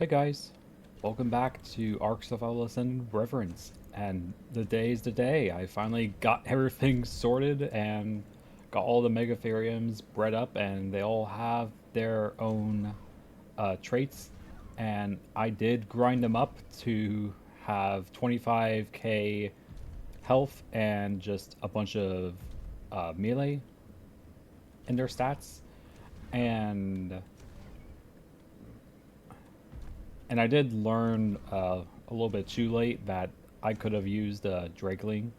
Hey guys, welcome back to Arcs of Atlas and Reverence. And the day is the day. I finally got everything sorted and got all the megatheriums bred up, and they all have their own traits. And I did grind them up to have 25k health and just a bunch of melee in their stats. And And I did learn a little bit too late that I could have used Drakeling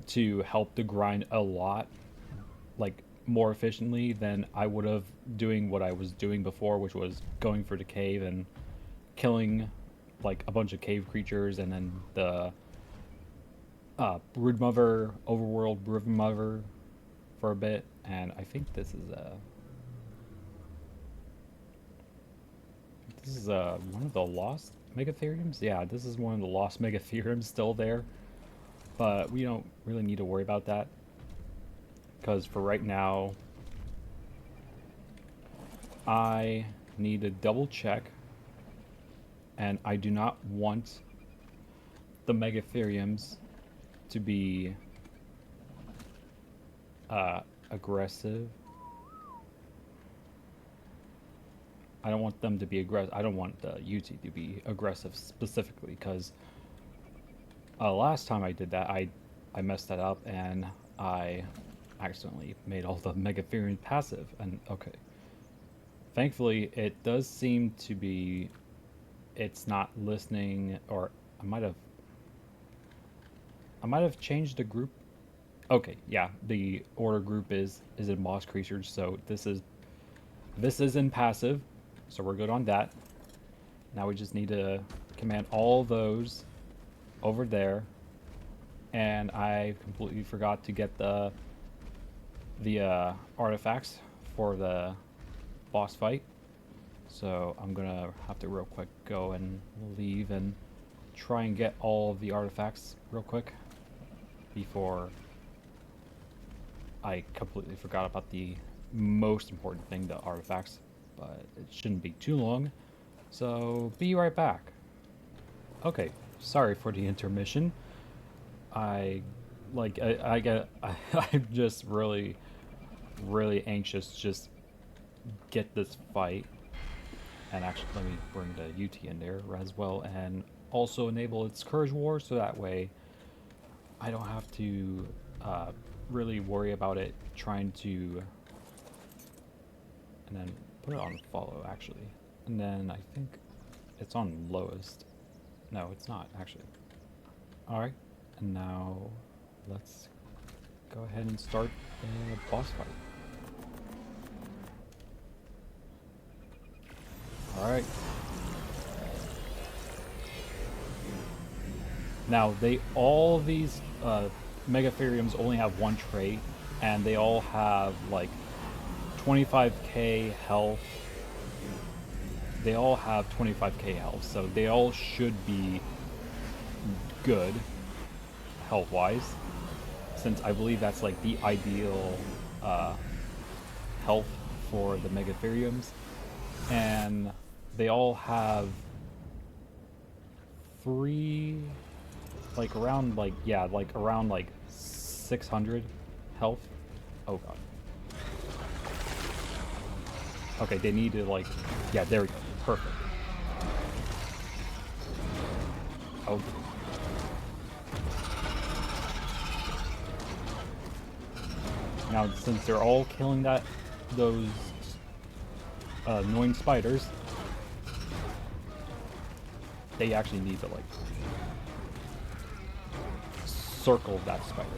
to help the grind a lot, like more efficiently than I would have doing what I was doing before, which was going for the cave and killing like a bunch of cave creatures, and then the Broodmother, overworld Broodmother for a bit. And I think this is one of the lost megatheriums. Yeah, this is one of the lost megatheriums still there, but we don't really need to worry about that because for right now, I need to double check, and I do not want the megatheriums to be aggressive. I don't want them to be aggressive. I don't want the UT to be aggressive specifically because last time I did that, I messed that up and I accidentally made all the megatherium passive. And okay, thankfully it does seem to be it's not listening, or I might have changed the group. Okay, yeah, the order group is in boss creatures, so this is in passive, so we're good on that. Now we just need to command all those over there, and I completely forgot to get the artifacts for the boss fight. So I'm gonna have to real quick go and leave and try and get all of the artifacts real quick before I completely forgot about the most important thing, the artifacts. But it shouldn't be too long, so be right back. Okay, sorry for the intermission. I I get I'm just really anxious to just get this fight. And actually, let me bring the UT in there as well, and also enable its Courage War, so that way I don't have to really worry about it trying to, and then put it on follow actually, and then I think it's on lowest. No, it's not actually. All right, and now let's go ahead and start the boss fight. All right. Now all these megatheriums only have one trait, and they all have like 25k health. They all have 25k health, so they all should be good health-wise, since I believe that's like the ideal health for the megatheriums. And they all have three, like around like, yeah, like around like 600 health. Oh god. Okay, they need to like, yeah, there we go. Perfect. Oh. Now, since they're all killing those annoying spiders, they actually need to like circle that spider.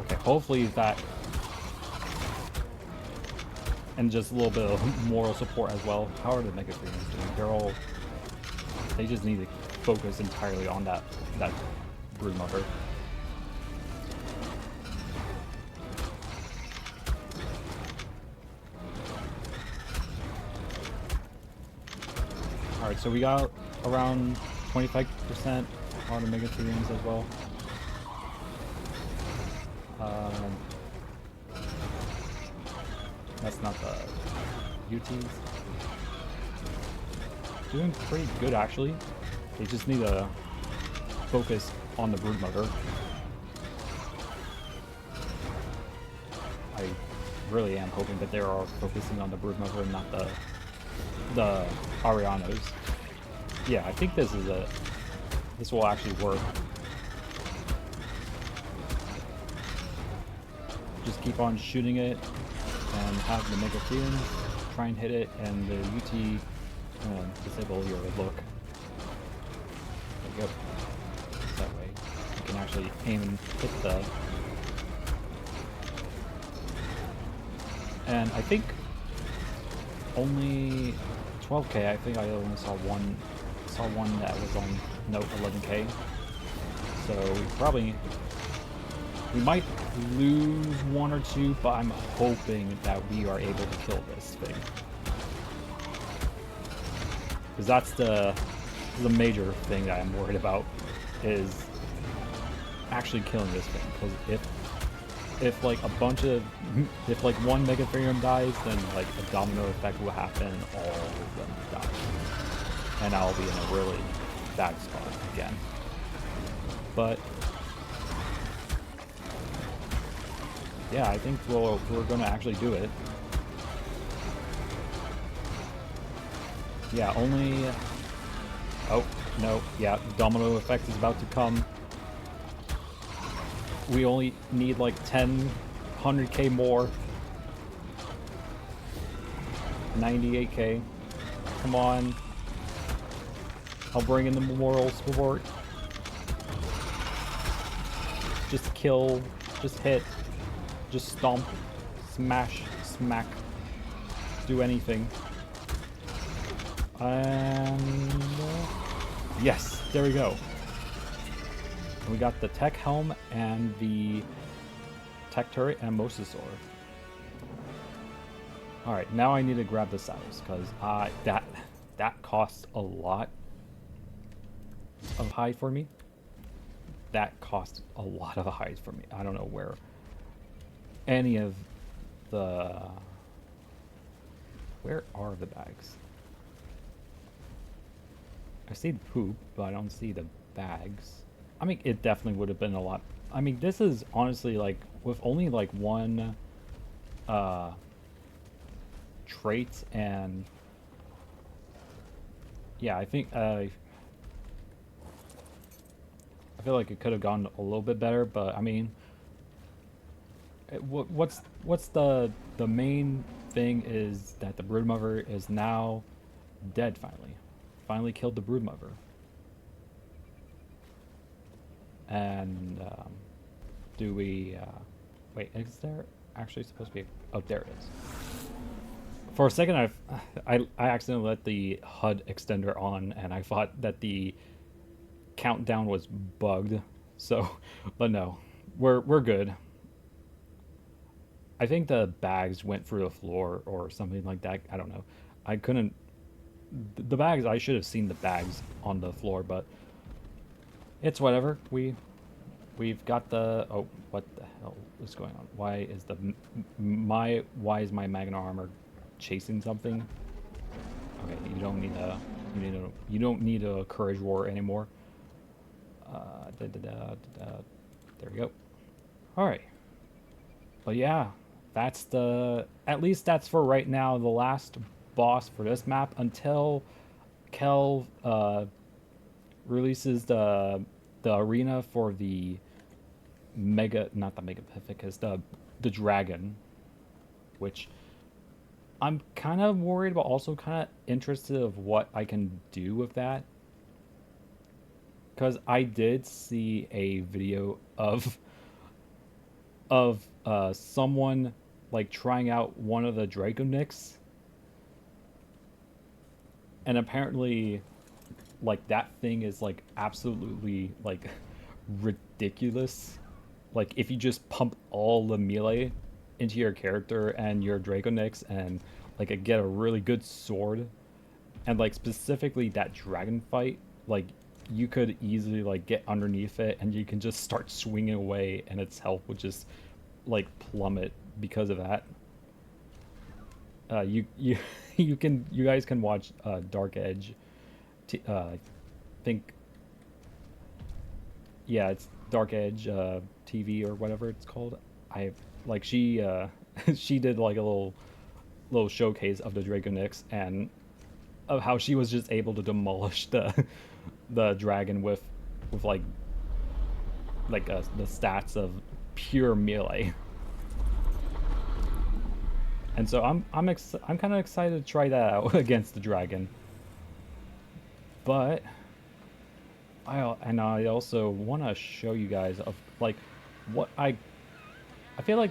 Okay, hopefully that, and just a little bit of moral support as well. How are the megatheriums doing? They just need to focus entirely on that broodmother. Alright, so we got around 25% on the megatheriums as well. That's not the UTs. Doing pretty good actually. They just need to focus on the Broodmother. I really am hoping that they are focusing on the Broodmother and not the Arianos. Yeah, I think this will actually work. Just keep on shooting it and have the megatherium try and hit it, and the UT disable your look. There you go. That way you can actually aim and hit the. And I think only 12k. I think I only saw one that was on note 11k. So we might lose one or two, but I'm hoping that we are able to kill this thing. Because that's the major thing that I'm worried about, is actually killing this thing. Because if like if like one megatherium dies, then like a domino effect will happen and all of them die. And I'll be in a really bad spot again. But yeah, I think we're gonna actually do it. Yeah, only. Oh no! Yeah, domino effect is about to come. We only need like 100k more. 98k. Come on. I'll bring in the moral support. Just kill. Just hit. Just stomp. Smash. Smack. Do anything. And yes, there we go. We got the tech helm and the tech turret and mosasaur. All right, now I need to grab the saddles because that costs a lot of hide for me. That costs a lot of hide for me. I don't know where any of the. Where are the bags? I see the poop, but I don't see the bags. I mean, it definitely would have been a lot. I mean, this is honestly like with only like one trait, and yeah, I think I feel like it could have gone a little bit better, but I mean, what's the main thing is that the Broodmother is now dead finally. Finally killed the Broodmother. And do we wait, is there actually supposed to be oh, there it is. For a second I accidentally let the HUD extender on and I thought that the countdown was bugged. So but no. We're good. I think the bags went through the floor or something like that. I don't know. I couldn't. The bags, I should have seen the bags on the floor, but it's whatever. We've got the. Oh, what the hell is going on? Why is why is my Magna armor chasing something? Okay, you don't need a courage roar anymore. There we go. All right. But yeah, that's at least that's for right now, the last boss for this map until Kel releases the arena for the not the Megapithecus, the dragon, which I'm kind of worried but also kind of interested of what I can do with that. Because I did see a video of someone like trying out one of the Draconyx, and apparently like that thing is like absolutely like ridiculous. Like if you just pump all the melee into your character and your Draconyx and like get a really good sword, and like specifically that dragon fight, like you could easily like get underneath it and you can just start swinging away and its health would just like plummet because of that. you guys can watch Dark Edge. I think yeah, it's Dark Edge TV or whatever it's called. I like she she did like a little showcase of the Dragonix and of how she was just able to demolish the dragon with the stats of pure melee. And so I'm kind of excited to try that out against the dragon. But I also want to show you guys of like what I feel like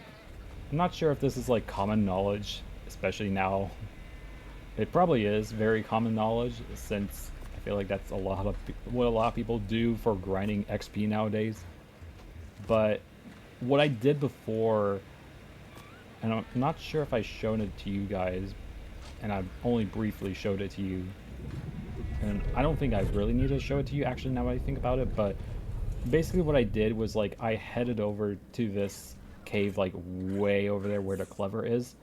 I'm not sure if this is like common knowledge, especially now. It probably is very common knowledge since I feel like that's a lot of what a lot of people do for grinding XP nowadays. But what I did before, and I'm not sure if I shown it to you guys, and I've only briefly showed it to you, and I don't think I really need to show it to you actually now that I think about it, but basically what I did was like I headed over to this cave like way over there where the clever is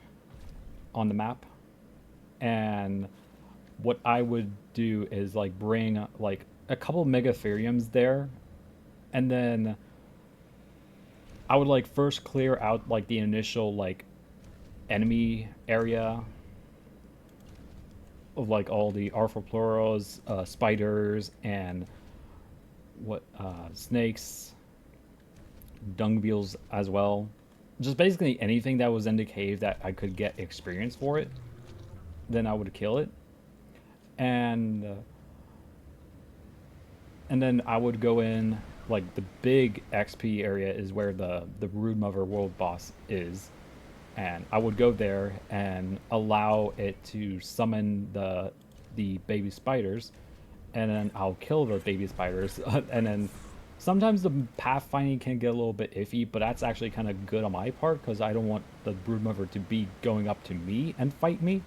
on the map, and what I would do is like bring like a couple megatheriums there, and then I would like first clear out like the initial like enemy area of like all the arthroporos, spiders, and what snakes, dung beetles as well. Just basically anything that was in the cave that I could get experience for it, then I would kill it, and uh, and then I would go in like the big XP area is where the Broodmother world boss is, and I would go there and allow it to summon the baby spiders, and then I'll kill the baby spiders, and then sometimes the pathfinding can get a little bit iffy, but that's actually kind of good on my part because I don't want the Broodmother to be going up to me and fight me.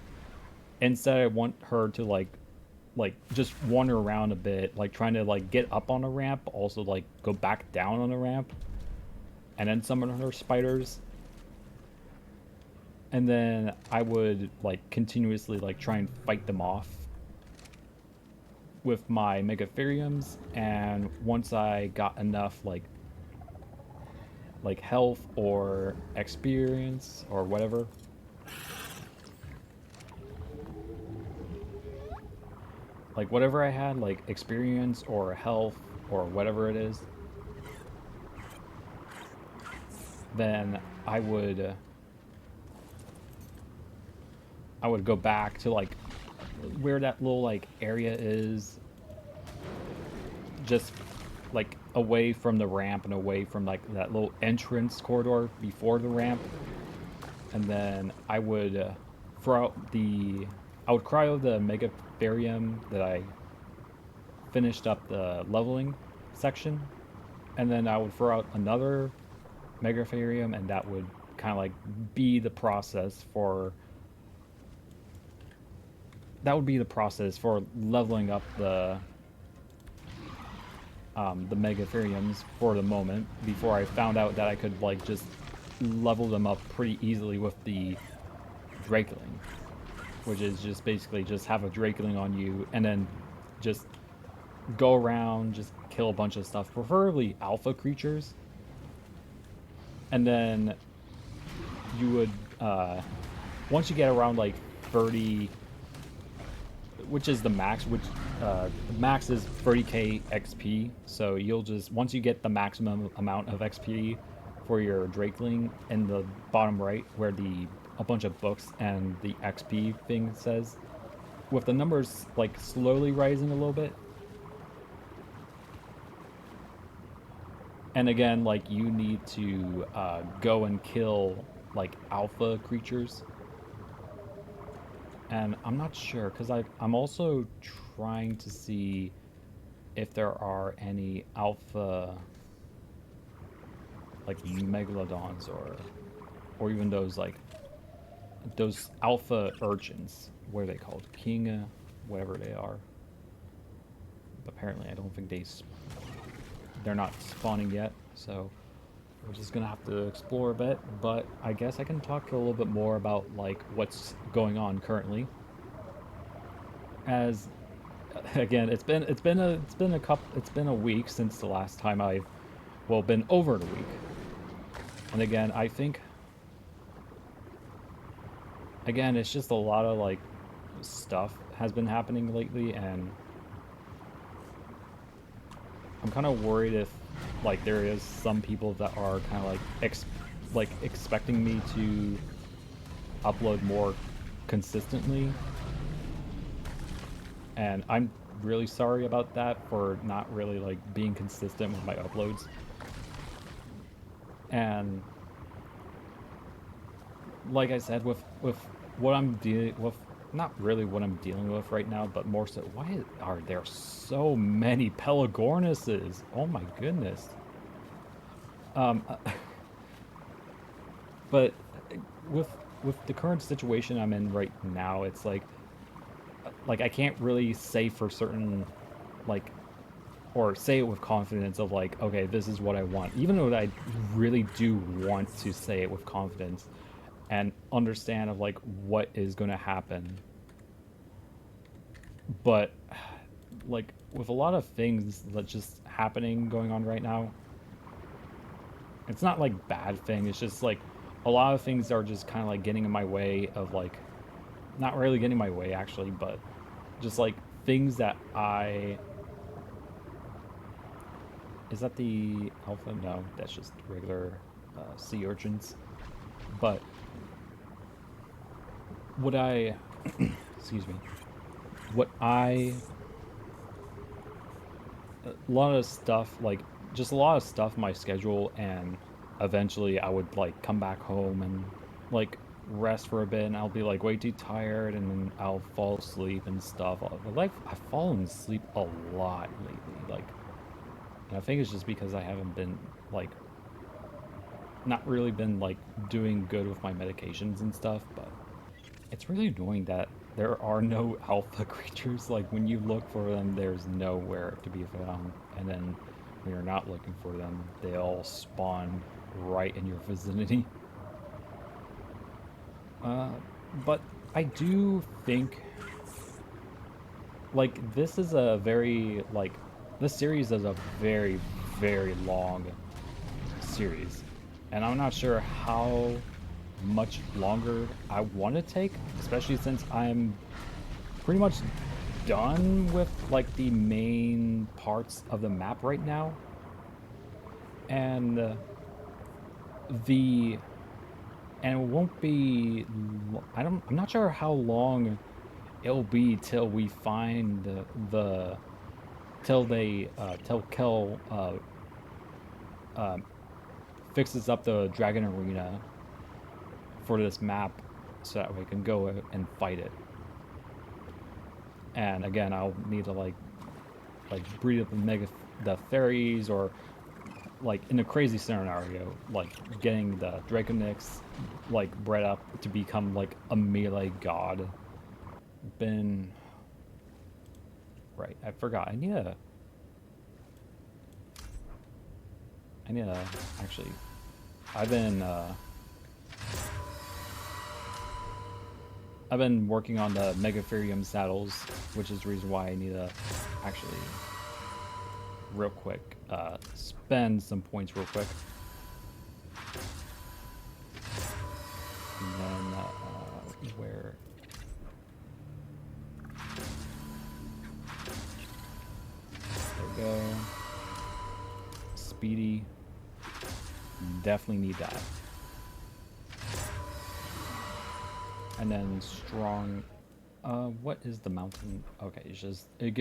Instead, I want her to like just wander around a bit, like trying to like get up on a ramp, also like go back down on a ramp, and then summon her spiders. And then I would like continuously like try and fight them off with my megatheriums, and once I got enough like health or experience or whatever, like whatever I had, like experience or health or whatever it is, then I would go back to like where that little like area is, just like away from the ramp and away from like that little entrance corridor before the ramp, and then I would throw out I would cryo the megatherium that I finished up the leveling section, and then I would throw out another megatherium, and that would kind of like be the process for leveling up the megatheriums for the moment, before I found out that I could like just level them up pretty easily with the Drakeling, which is just basically just have a Drakeling on you and then just go around, just kill a bunch of stuff, preferably alpha creatures, and then you would once you get around like 30, which is the max, which the max is 30k XP. So you'll just, once you get the maximum amount of XP for your Drakeling in the bottom right, where a bunch of books and the XP thing says, with the numbers like slowly rising a little bit. And again, like you need to go and kill like alpha creatures. And I'm not sure, because I'm also trying to see if there are any alpha, like megalodons or even those like those alpha urchins. What are they called? King, whatever they are. But apparently, I don't think they're not spawning yet. So we're just gonna have to explore a bit. But I guess I can talk a little bit more about like what's going on currently. As again, it's been a week since the last time I've, well, been over a week. And again, I think again it's just a lot of like stuff has been happening lately, and I'm kind of worried if like there is some people that are kind of like expecting me to upload more consistently, and I'm really sorry about that for not really like being consistent with my uploads. And like I said, with what I'm dealing with, not really what I'm dealing with right now, but more so, why are there so many Pelagornuses? Oh my goodness. Um, but with with the current situation I'm in right now, it's like I can't really say for certain, like, or say it with confidence of like, okay, this is what I want, even though I really do want to say it with confidence and understand of like what is going to happen. But like with a lot of things that just happening going on right now, it's not like bad thing, it's just like a lot of things are just kind of like getting in my way of like, not really getting in my way actually, but just like things that I, is that the alpha? No, that's just regular sea urchins. But what I, excuse me, what I, a lot of stuff, like, just a lot of stuff in my schedule, and eventually I would, like, come back home and, like, rest for a bit, and I'll be, like, way too tired, and then I'll fall asleep and stuff. Like, I've fallen asleep a lot lately, like, and I think it's just because I haven't been, like, not really been, like, doing good with my medications and stuff, but it's really annoying that there are no alpha creatures. Like, when you look for them, there's nowhere to be found. And then when you're not looking for them, they all spawn right in your vicinity. Uh, but I do think, like, this is a very, like, this series is a very, very long series. And I'm not sure how much longer I want to take, especially since I'm pretty much done with like the main parts of the map right now, and the and it won't be. I'm not sure how long it'll be till we find till they till Kel uh, fixes up the Dragon Arena for this map, so that we can go and fight it. And again, I'll need to like breed up the fairies, or like in a crazy scenario, like getting the Draconix like bred up to become like a melee god. Been right, I forgot. I need to actually. I've been I've been working on the megatherium saddles, which is the reason why I need to actually real quick spend some points real quick. And then where, there we go. Speedy, definitely need that. And then strong, what is the mountain? Okay, it's just, it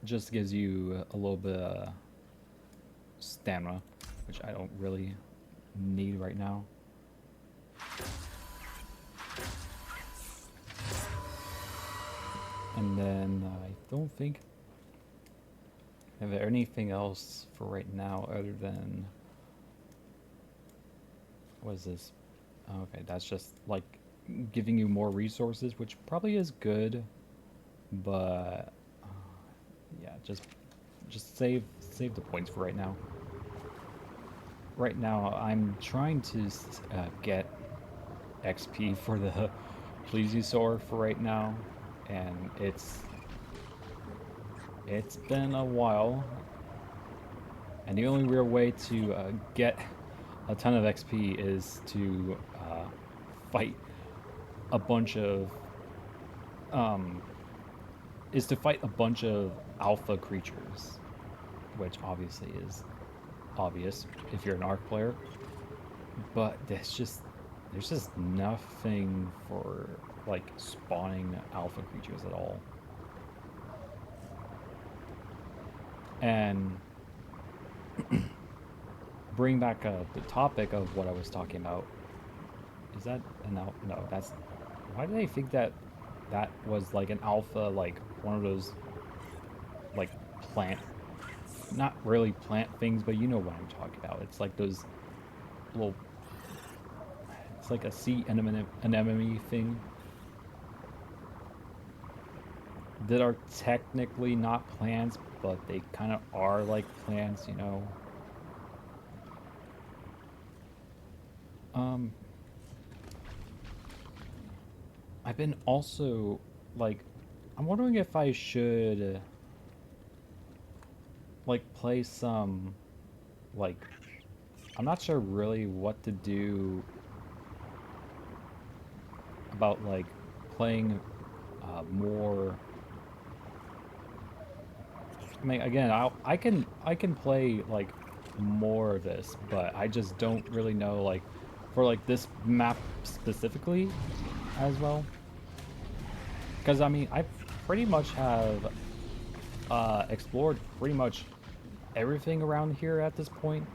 just gives you a little bit of stamina, which I don't really need right now. And then I don't think I have anything else for right now other than, what is this? Okay, that's just like giving you more resources, which probably is good, but yeah, just save the points for right now. right now I'm trying to get XP for the plesiosaur for right now, and it's been a while, and the only real way to get a ton of XP fight a bunch of um, is to fight a bunch of alpha creatures, which obviously is obvious if you're an ARC player. But there's just nothing for like spawning alpha creatures at all. And bring back the topic of what I was talking about. Is that an alpha? No, that's. Why did I think that that was like an alpha, like one of those like plant, not really plant things, but you know what I'm talking about. It's like those little. It's like a sea anemone thing that are technically not plants, but they kind of are like plants, you know. Um, I've been also like, I'm wondering if I should like play some like, I'm not sure really what to do about like playing more. I mean, again, I can play like more of this, but I just don't really know like for like this map specifically as well. Because I mean, I pretty much have explored pretty much everything around here at this point.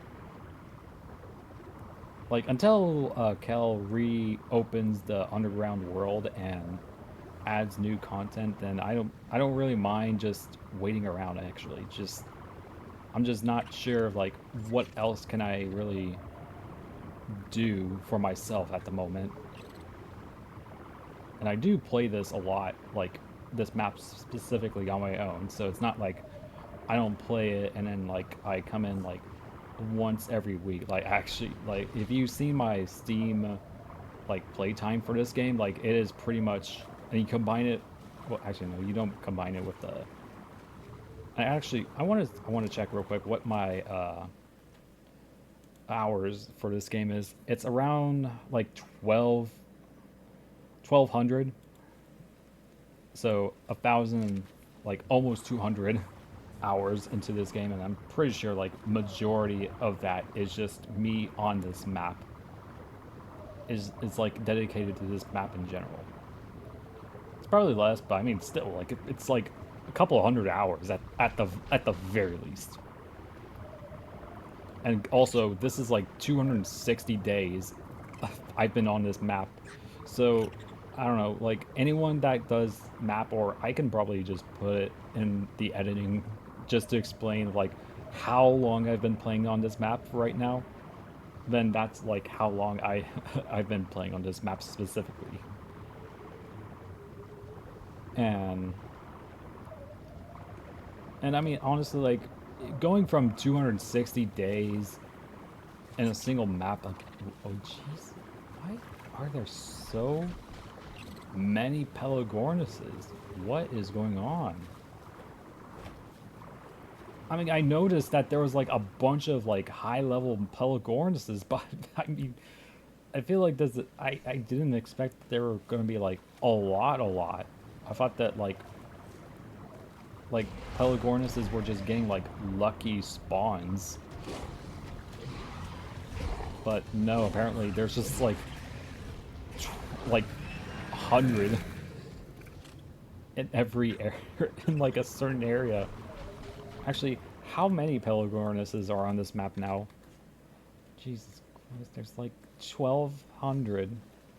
Like until Kel reopens the underground world and adds new content, then I don't really mind just waiting around actually. Just I'm just not sure of like what else can I really do for myself at the moment. And I do play this a lot, like this map specifically on my own. So it's not like I don't play it and then like I come in like once every week. Like actually, like if you've seen my Steam like playtime for this game, like it is pretty much, and you combine it. Well, actually no, you don't combine it with the. I want to check real quick what my hours for this game is. It's around like 1200. So 1,000, like almost 200 hours into this game, and I'm pretty sure like majority of that is just me on this map. Is like dedicated to this map in general. It's probably less, but I mean still like it's like a couple of hundred hours at the very least. And also this is like 260 days I've been on this map. So I don't know, like anyone that does map, or I can probably just put it in the editing just to explain like how long I've been playing on this map right now, then that's like how long I've been playing on this map specifically. And I mean honestly like going from 260 days in a single map, like oh jeez, why are there so many Pelagornises? What is going on? I mean, I noticed that there was like a bunch of like high-level Pelagornises, but I mean, I feel like this. I didn't expect there were going to be like a lot, a lot. I thought that like Pelagornises were just getting like lucky spawns, but no. Apparently, there's just like 100 in every area in like a certain area. Actually, how many Pelagornises are on this map now? Jesus Christ, there's like 1,200.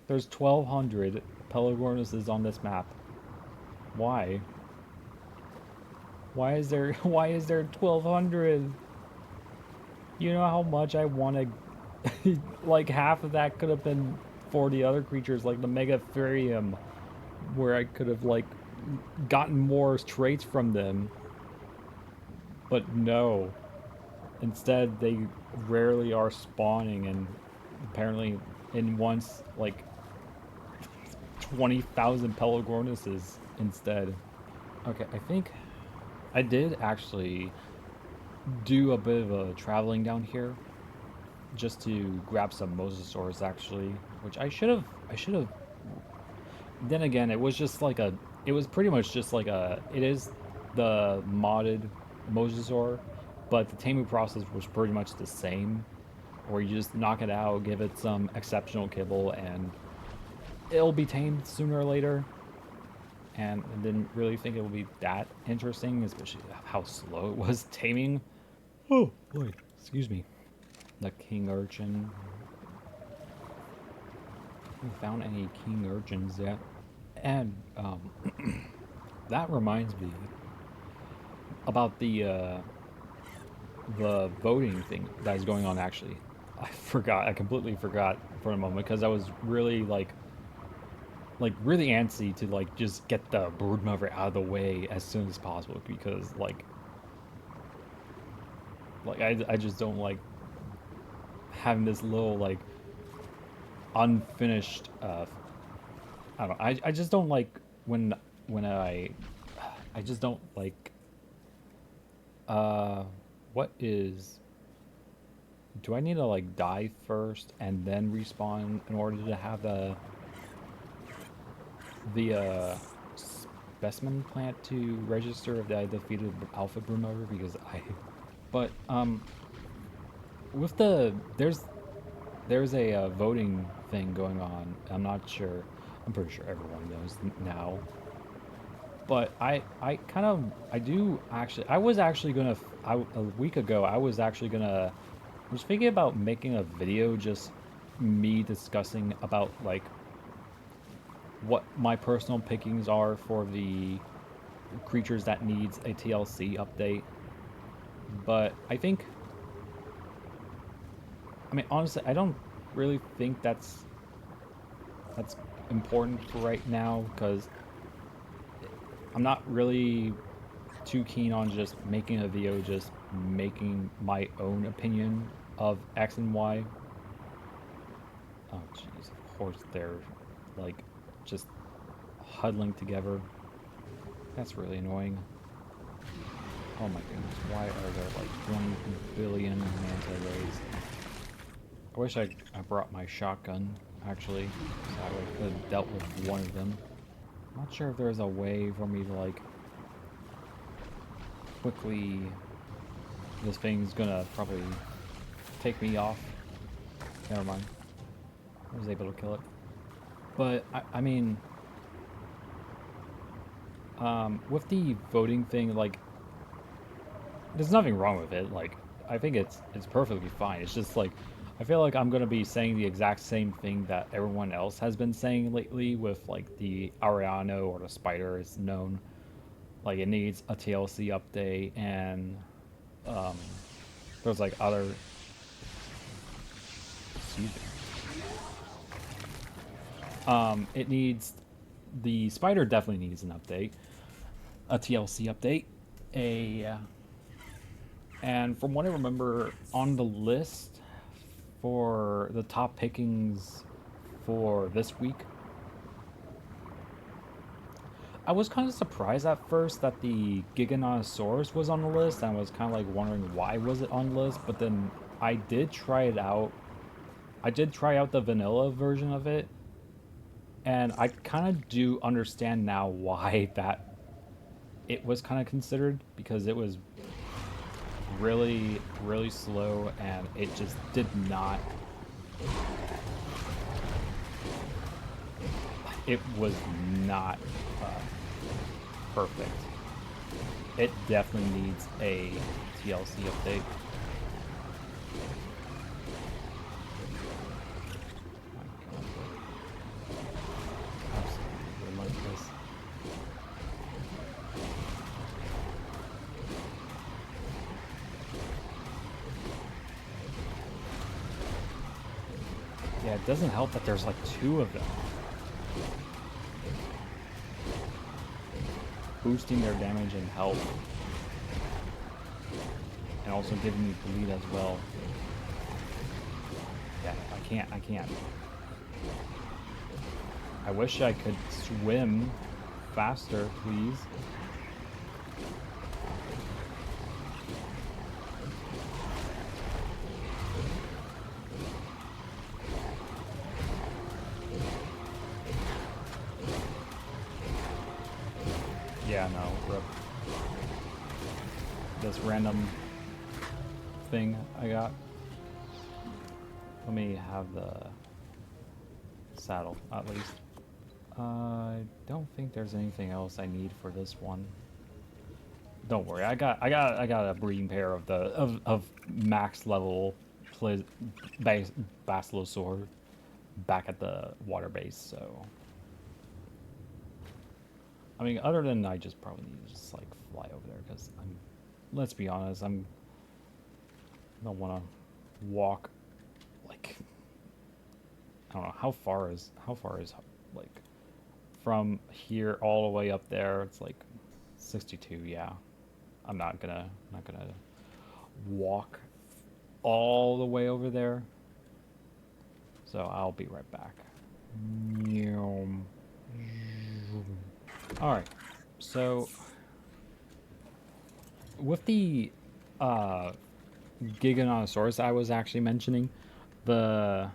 There's 1,200 Pelagornises on this map. Why? Why is there 1,200? You know how much I want to like half of that could have been for the other creatures like the megatherium, where I could have like gotten more traits from them. But no. Instead, they rarely are spawning, and apparently in once, like, 20,000 Pelagornises instead. Okay, I think I did actually do a bit of a traveling down here just to grab some mosasaurs actually, which I should have. Then again, it was just like a, it was pretty much just like a, it is the modded mosasaur, but the taming process was pretty much the same, where you just knock it out, give it some exceptional kibble, and it'll be tamed sooner or later. And I didn't really think it would be that interesting, especially how slow it was taming. Oh boy, excuse me. The king urchin. Haven't found any king urchins yet. And that reminds me about the voting thing that is going on. Actually, I forgot. I completely forgot for a moment because I was really like really antsy to like just get the Broodmother out of the way as soon as possible because I just don't like having this little like unfinished I don't know. I just don't like when when I just don't like uh what is, do I need to like die first and then respawn in order to have the specimen plant to register if I defeated Alpha Broodmother? Because I, but with the there's a voting thing going on. I'm not sure. I'm pretty sure everyone knows now. But I do actually. I was actually gonna. A week ago, I was actually gonna. I was thinking about making a video just me discussing about like what my personal pickings are for the creatures that needs a TLC update. But I think, I mean, honestly, I don't really think that's important for right now because I'm not really too keen on just making a video just making my own opinion of X and Y. Oh jeez, of course they're like just huddling together. That's really annoying. Oh my goodness, why are there like 1 billion manta rays? I wish I brought my shotgun, actually, so I could have dealt with one of them. I'm not sure if there's a way for me to, like, quickly... This thing's gonna probably take me off. Never mind. I was able to kill it. But, I mean... with the voting thing, like... There's nothing wrong with it, like, I think it's perfectly fine. It's just, like, I feel like I'm gonna be saying the exact same thing that everyone else has been saying lately with like the Ariano or the Spider is known. Like it needs a TLC update and um, there's like other. Excuse me. It needs, the Spider definitely needs an update, a TLC update, and from what I remember on the list for the top pickings for this week, I was kind of surprised at first that the Giganotosaurus was on the list, and I was kind of like wondering why was it on the list, but then I did try it out. I did try out the vanilla version of it, and I kind of do understand now why that it was kind of considered, because it was really, really slow, and it just did not... It was not perfect. It definitely needs a TLC update. Absolutely relentless. Yeah, it doesn't help that there's like 2 of them. Boosting their damage and health. and also giving me bleed as well. Yeah, I can't. I wish I could swim faster, please. Yeah, no, rip. This random thing I got. Let me have the saddle, at least. I don't think there's anything else I need for this one. Don't worry, I got a breeding pair of the of max level Basilosaur back at the water base, so I mean, other than I just probably need to just like fly over there because let's be honest, I don't want to walk like I don't know how far is like from here all the way up there. It's like 62. Yeah, I'm not gonna walk all the way over there. So I'll be right back. All right. So with the uh, Giganotosaurus I was actually mentioning, the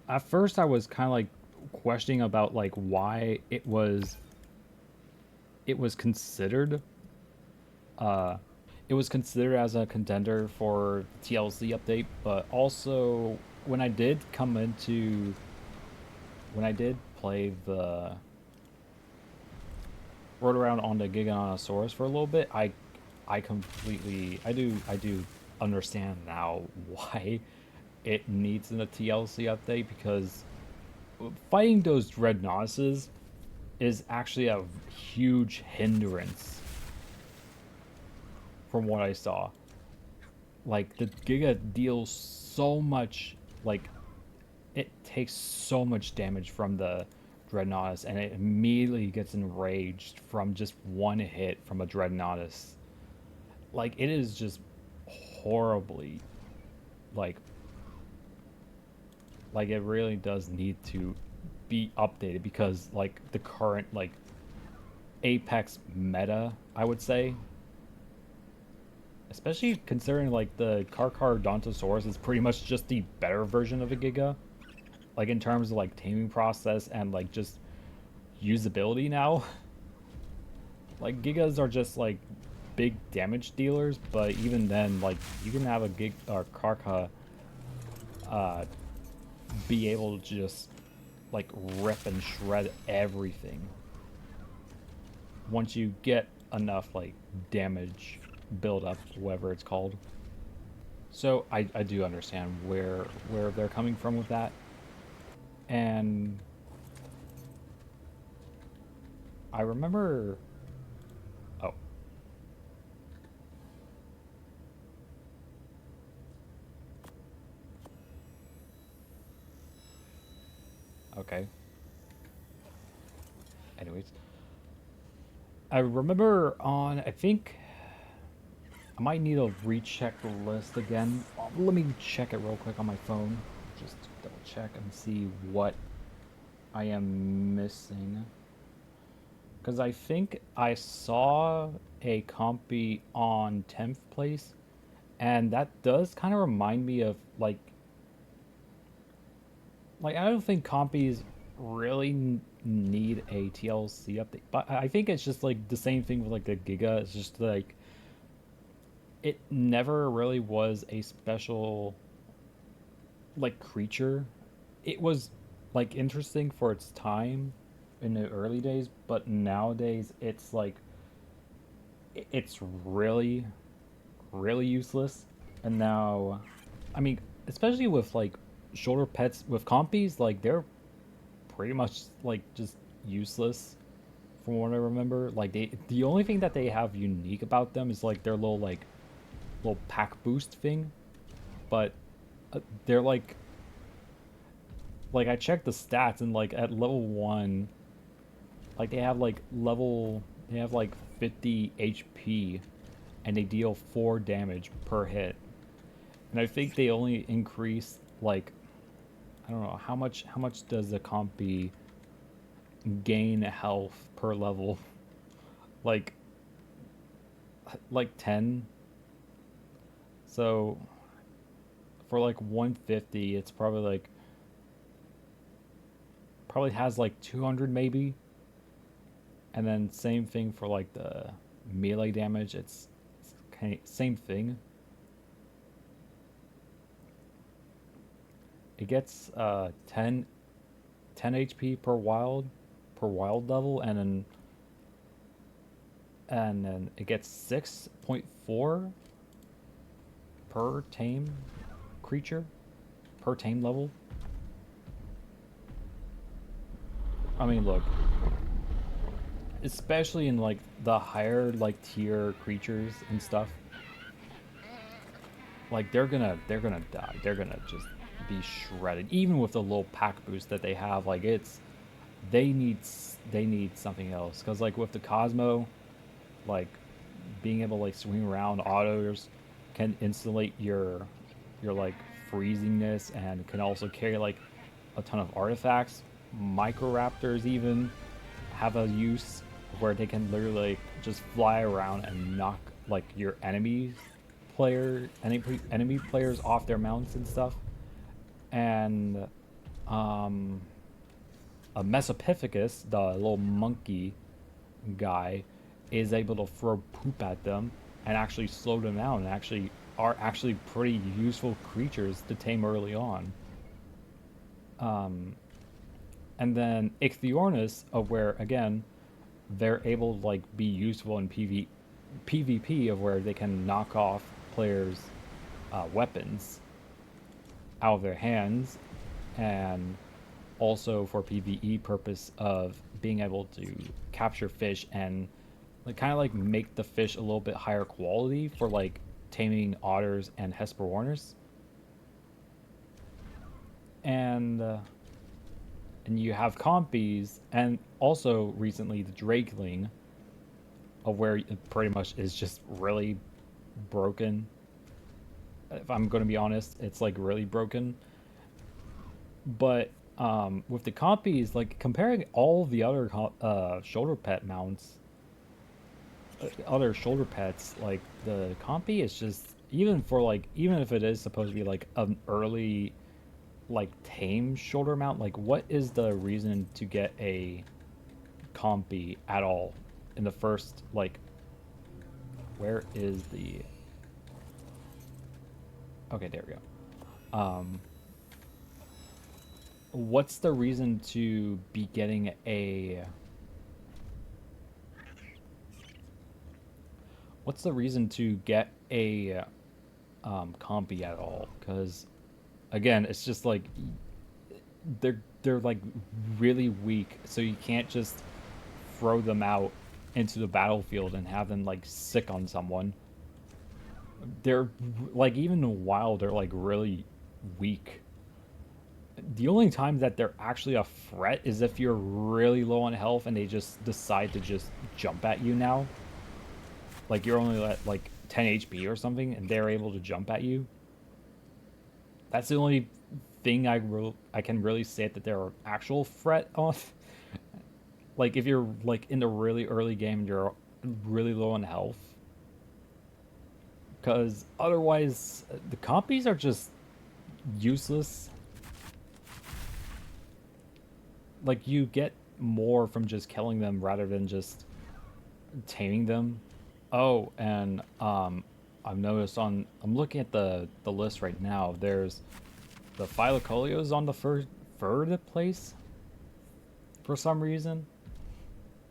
at first I was kind of like questioning about like why it was considered uh it was considered as a contender for TLC update, but also when I did come into when I did play the rode around on the Giganotosaurus for a little bit, I completely I do understand now why it needs a TLC update, because fighting those Dreadnoughtuses is actually a huge hindrance from what I saw. Like, the Giga deals so much, like, it takes so much damage from the Dreadnoughtus, and it immediately gets enraged from just one hit from a Dreadnoughtus. Like, it is just horribly, like it really does need to be updated, because like the current like Apex meta, I would say, especially considering like the Carcharodontosaurus is pretty much just the better version of a Giga, like in terms of like taming process and like just usability now. Like, Gigas are just like big damage dealers, but even then, like, you can have a Gig or Carcha uh be able to just like rip and shred everything once you get enough like damage build up, whatever it's called. So I do understand where they're coming from with that. And I remember, oh, okay, anyways, I remember on, I think I might need to recheck the list again. Let me check it real quick on my phone. Just double check and see what I am missing. Because I think I saw a compy on 10th place, and that does kind of remind me of like I don't think compies really need a TLC update, but I think it's just like the same thing with like the Giga. It's just like it never really was a special like creature. It was like interesting for its time in the early days, but nowadays it's like it's really useless. And now, I mean, especially with like shoulder pets with compies, like they're pretty much like just useless from what I remember. Like the only thing that they have unique about them is like their little pack boost thing, but they're like I checked the stats, and like at level 1, like they have like 50 HP, and they deal 4 damage per hit. And I think they only increase like, I don't know how much does the compy gain health per level? Like like 10. So for like 150, it's probably like probably has like 200 maybe. And then same thing for like the melee damage. It's kind of same thing. It gets 10 HP per wild level, and then it gets 6.4 per tame creature per tame level. I mean, look, especially in like the higher like tier creatures and stuff, like they're gonna die. They're gonna just be shredded. Even with the little pack boost that they have, like they need they need something else. Cause like with the Cosmo, like being able to like swing around autos can insulate your like freezingness and can also carry like a ton of artifacts. Microraptors even have a use where they can literally like, just fly around and knock like your enemy players off their mounts and stuff. And um, a Mesopithecus, the little monkey guy, is able to throw poop at them and actually slow them down, and actually are actually pretty useful creatures to tame early on. And then Ichthyornis, of where again they're able to like be useful in PvP, of where they can knock off players' weapons out of their hands, and also for PvE purpose of being able to capture fish and like kind of like make the fish a little bit higher quality for like taming otters and Hesperornis. And and you have compies, and also recently the Drakeling, of where it pretty much is just really broken. If I'm going to be honest, it's like really broken. But with the compies, like comparing all the other shoulder pet mounts, other shoulder pets, like the compy is just, even for like, even if it is supposed to be like an early like tame shoulder mount, like what is the reason to get a compy at all in the first like, where is the, okay, there we go. What's the reason to be getting a, what's the reason to get a compy at all? Because again, it's just like they're like really weak, so you can't just throw them out into the battlefield and have them like sick on someone. They're like, even wild, they're like really weak. The only time that they're actually a threat is if you're really low on health and they just decide to just jump at you now. Like you're only at like 10 HP or something and they're able to jump at you. That's the only thing I can really say that they're an actual threat of. Like if you're like in the really early game and you're really low on health. Because otherwise the compies are just useless. Like you get more from just killing them rather than just taming them. Oh, and I've noticed I'm looking at the list right now. There's the Phylocolios on the third place for some reason.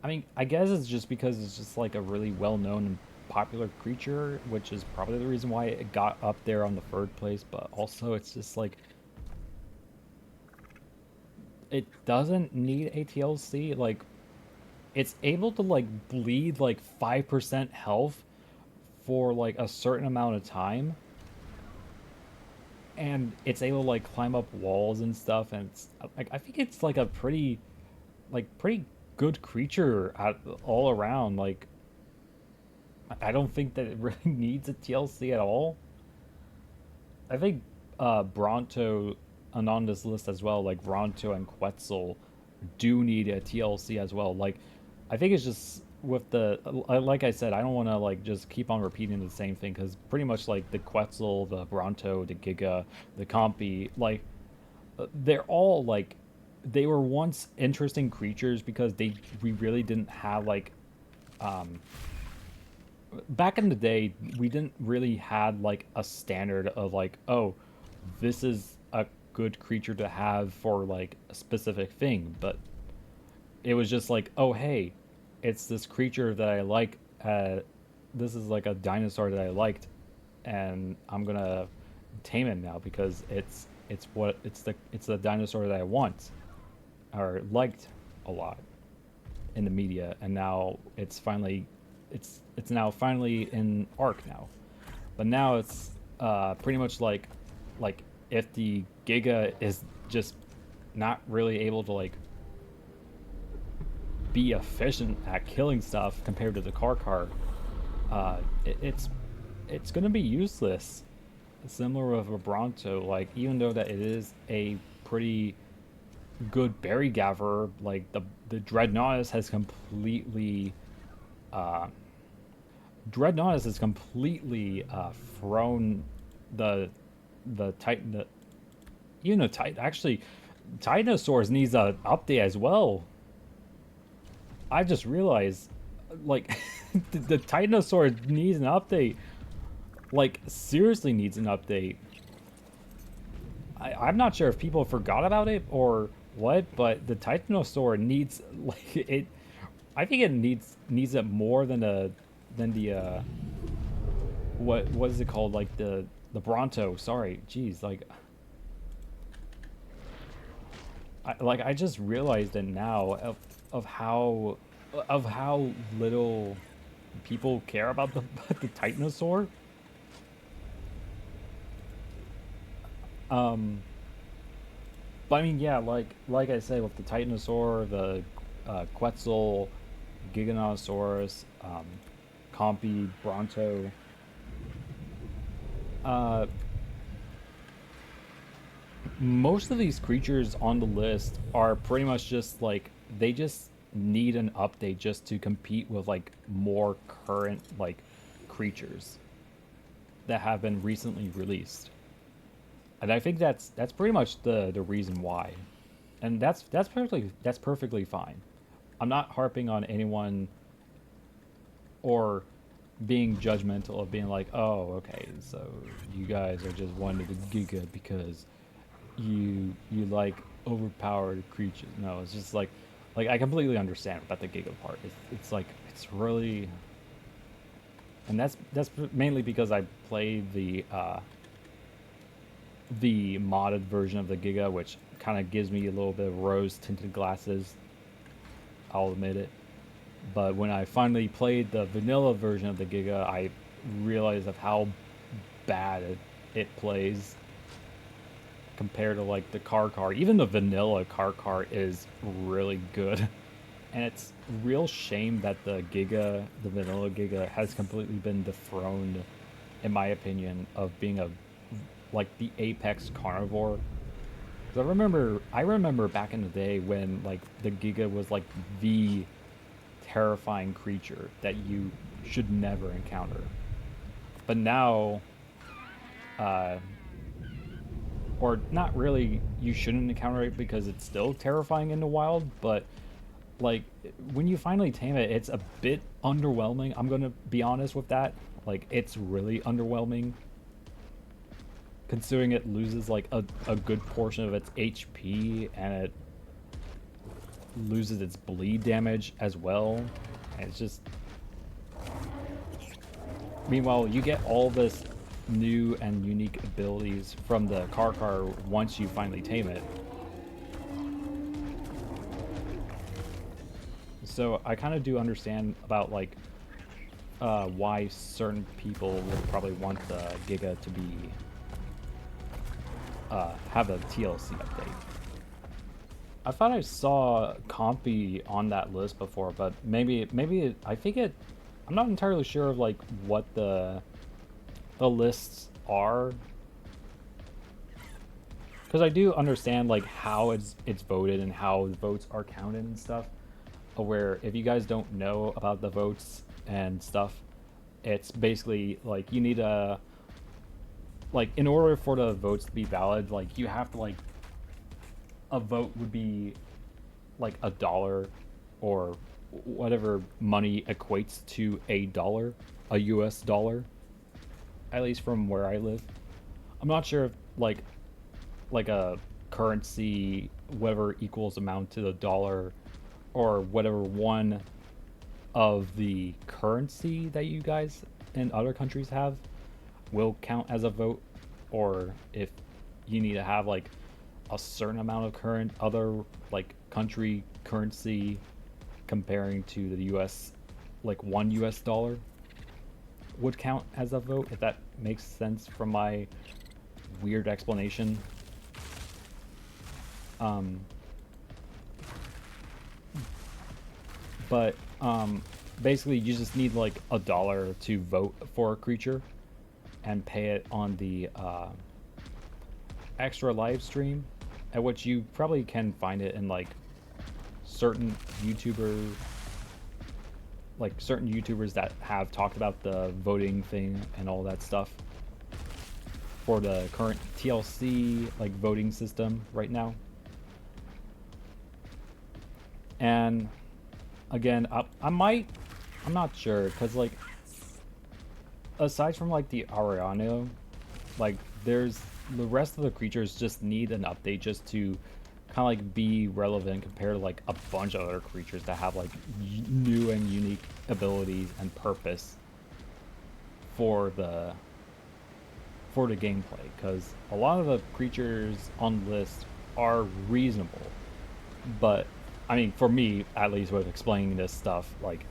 I mean, I guess it's just because it's just like a really well-known and popular creature, which is probably the reason why it got up there on the third place. But also, it's just like it doesn't need ATLC. Like it's able to like bleed like 5% health for like a certain amount of time, and it's able to like climb up walls and stuff, and it's like I think it's like a pretty good creature all around. Like I don't think that it really needs a TLC at all. I think Bronto and on this list as well, like Bronto and Quetzal do need a TLC as well. Like, I think it's just with the like I said, I don't want to like just keep on repeating the same thing because pretty much like the Quetzal, the Bronto, the Giga, the Compi, like they're all like they were once interesting creatures because we really didn't have like um back in the day, we didn't really had like a standard of like, oh, this is a good creature to have for like a specific thing, but it was just like, oh, hey, it's this creature that I like. This is like a dinosaur that I liked, and I'm gonna tame it now because it's the dinosaur that I want or liked a lot in the media, and now it's now finally in arc now. But now it's pretty much like if the Giga is just not really able to like be efficient at killing stuff compared to the car, it's gonna be useless. Similar with a Bronto, like even though that it is a pretty good berry gatherer, like the Dreadnoughtus has completely uh, Dreadnoughtus has completely thrown the Titan. Titan actually, Titanosaurs needs an update as well. I just realized, like, the Titanosaur needs an update. Like, seriously needs an update. I'm not sure if people forgot about it or what, but the Titanosaur needs like it. I think it needs it more than the what is it called, like the Bronto. Sorry, jeez, I just realized it now of how little people care about the the Titanosaur. Um, but I mean, yeah, like I said, with the Titanosaur, the Quetzal, Giganotosaurus, Compy, Bronto, uh, most of these creatures on the list are pretty much just like they just need an update just to compete with like more current like creatures that have been recently released. And I think that's pretty much the reason why. And that's perfectly fine. I'm not harping on anyone or being judgmental of being like, oh, okay, so you guys are just wanting the Giga because you like overpowered creatures. No, it's just like I completely understand about the Giga part. It's like it's really, and that's mainly because I played the modded version of the Giga, which kind of gives me a little bit of rose tinted glasses. I'll admit it. But when I finally played the vanilla version of the Giga, I realized of how bad it plays compared to like the car. Even the vanilla car is really good. And it's real shame that the vanilla Giga has completely been dethroned, in my opinion, of being a like the apex carnivore. 'Cause I remember back in the day when like the Giga was like the terrifying creature that you should never encounter. But now, uh, or not really, you shouldn't encounter it because it's still terrifying in the wild. But like when you finally tame it, it's a bit underwhelming. I'm gonna be honest with that. Like it's really underwhelming considering it loses like a good portion of its HP and it loses its bleed damage as well. And it's just, meanwhile, you get all this new and unique abilities from the car once you finally tame it. So I kind of do understand about like why certain people would probably want the Giga to be have a TLC update. I thought I saw Compy on that list before, but maybe I think I'm not entirely sure of like what the lists are, because I do understand like how it's voted and how the votes are counted and stuff. Where if you guys don't know about the votes and stuff, it's basically like you need a like in order for the votes to be valid, like you have to like a vote would be like $1 or whatever money equates to a dollar, a US dollar, at least from where I live. I'm not sure if like a currency whatever equals amount to the dollar or whatever one of the currency that you guys in other countries have will count as a vote, or if you need to have like a certain amount of current other like country currency comparing to the US, like $1 would count as a vote, if that makes sense from my weird explanation. But basically you just need like $1 to vote for a creature and pay it on the extra live stream, at which you probably can find it in like certain YouTubers that have talked about the voting thing and all that stuff for the current TLC like voting system right now. And again, I'm not sure, because like aside from like the Ariano, like there's the rest of the creatures just need an update just to kind of like be relevant compared to like a bunch of other creatures that have like new and unique abilities and purpose for the gameplay, because a lot of the creatures on the list are reasonable, but I mean, for me at least, with explaining this stuff, like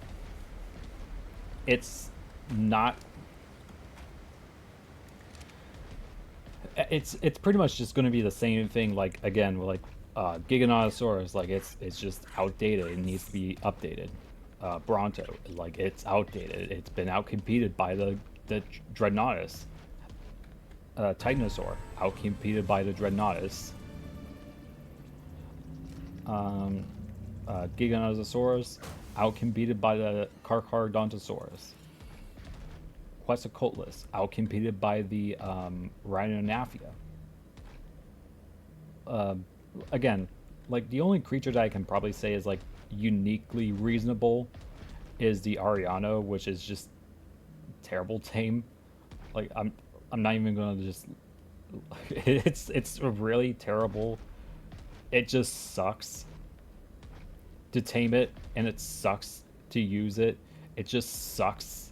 it's not, it's pretty much just going to be the same thing, like again with like Giganotosaurus, like it's just outdated, it needs to be updated. Bronto, like it's outdated, it's been outcompeted by the Dreadnoughtus. Titanosaur, outcompeted by the Dreadnoughtus. Giganotosaurus, outcompeted by the Carcharodontosaurus. Quetzalcoatlus, outcompeted by the Rhinonaphia. Again, like the only creature that I can probably say is like uniquely reasonable is the Ariano, which is just terrible tame. Like I'm not even gonna just it's really terrible. It just sucks to tame it, and it sucks to use it. It just sucks.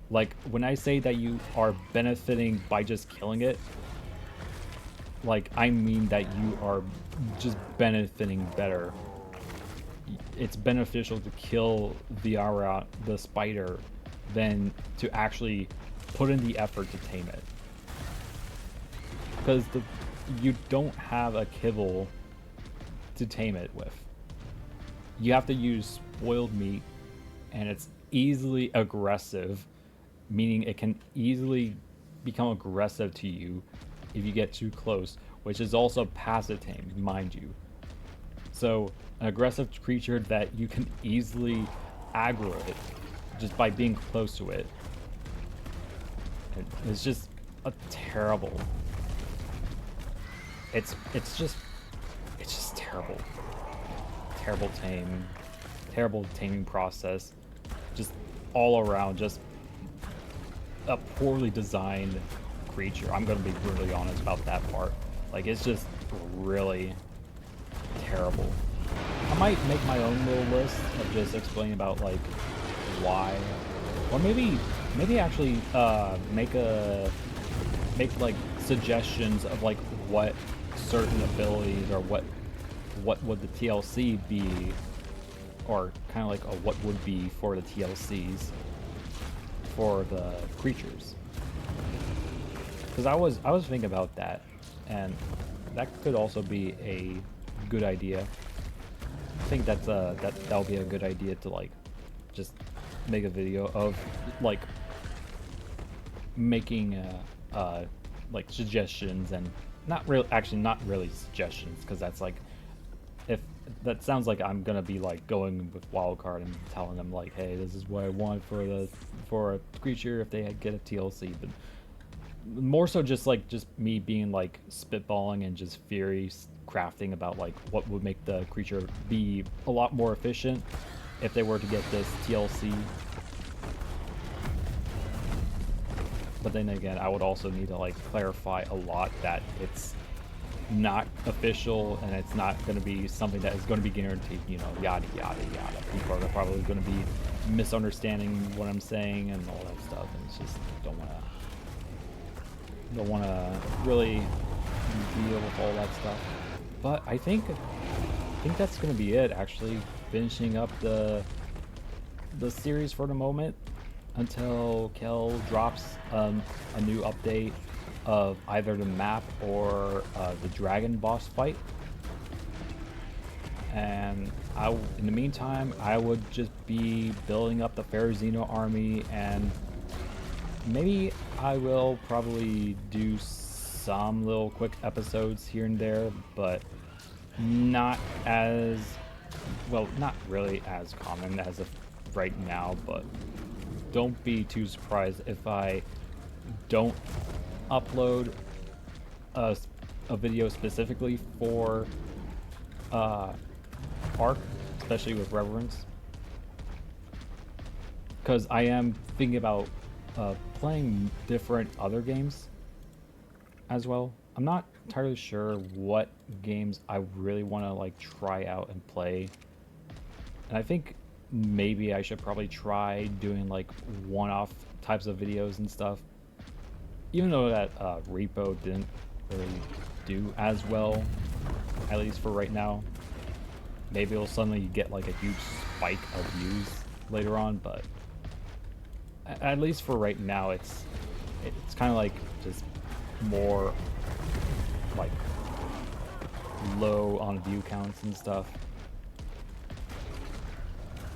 Like when I say that you are benefiting by just killing it, like I mean that you are just benefiting better. It's beneficial to kill the spider than to actually put in the effort to tame it, because you don't have a kibble to tame it with. You have to use spoiled meat, and it's easily aggressive, meaning it can easily become aggressive to you if you get too close, which is also passive tame, mind you. So an aggressive creature that you can easily aggro it just by being close to it. It's just a terrible. It's just terrible. Terrible tame. Terrible taming process. Just all around, just a poorly designed creature. I'm gonna be brutally honest about that part. Like, it's just really terrible. I might make my own little list of just explaining about like why, or maybe actually make like suggestions of like what certain abilities, or what would the TLC be, or kind of like a what would be for the TLCs for the creatures. Because I was thinking about that, and that could also be a good idea. I think that'll be a good idea to like just make a video of like making like suggestions, and not real actually not really suggestions, because that's like, if that sounds like I'm gonna be like going with wildcard and telling them like, hey, this is what I want for a creature if they get a TLC, but more so just me being like spitballing and just theory crafting about like what would make the creature be a lot more efficient if they were to get this TLC. But then again, I would also need to like clarify a lot that it's not official and it's not going to be something that is going to be guaranteed, you know, yada yada yada. People are probably going to be misunderstanding what I'm saying and all that stuff, and it's just don't want to really deal with all that stuff. But I think that's going to be it, actually, finishing up the series for the moment until Kel drops a new update of either the map or the dragon boss fight. And in the meantime, I would just be building up the Pharazino army, and maybe I will probably do some little quick episodes here and there, but not as, well, not really as common as of right now. But don't be too surprised if I don't upload a video specifically for Arc, especially with Reverence, because I am thinking about playing different other games as well. I'm not entirely sure what games I really want to like try out and play, and I think maybe I should probably try doing like one-off types of videos and stuff, even though that repo didn't really do as well, at least for right now. Maybe it'll suddenly get like a huge spike of views later on, but at least for right now, it's kind of like just more like low on view counts and stuff.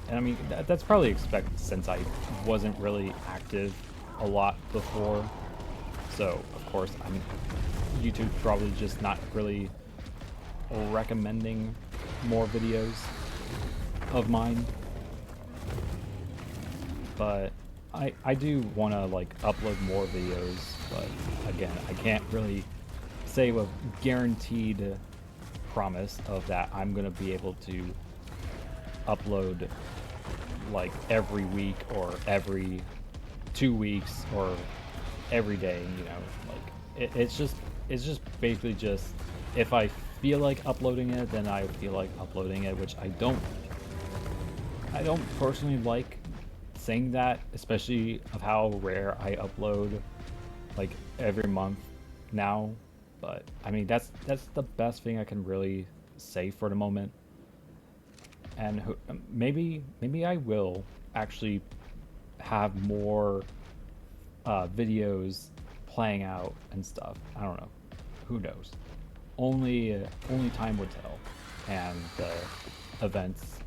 And I mean, that's probably expected since I wasn't really active a lot before. So, of course, YouTube's probably just not really recommending more videos of mine. But I do want to like upload more videos, but again, I can't really say with guaranteed promise of that I'm gonna be able to upload like every week or every 2 weeks or every day, you know. Like it's just basically just, if I feel like uploading it, then I feel like uploading it, which I don't personally like saying that, especially of how rare I upload like every month now. But I mean, that's the best thing I can really say for the moment. And maybe I will actually have more videos playing out and stuff. I don't know. Who knows? Only time would tell, and the events,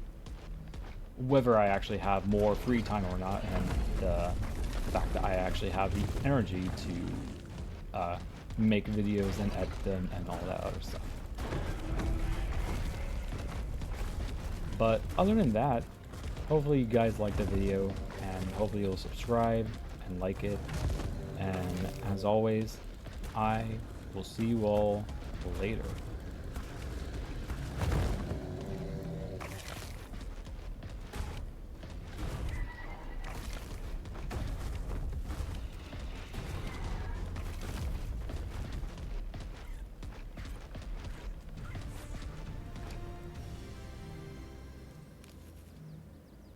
whether I actually have more free time or not, and the fact that I actually have the energy to make videos and edit them and all that other stuff. But other than that, hopefully you guys liked the video, and hopefully you'll subscribe and like it. And as always, I will see you all later.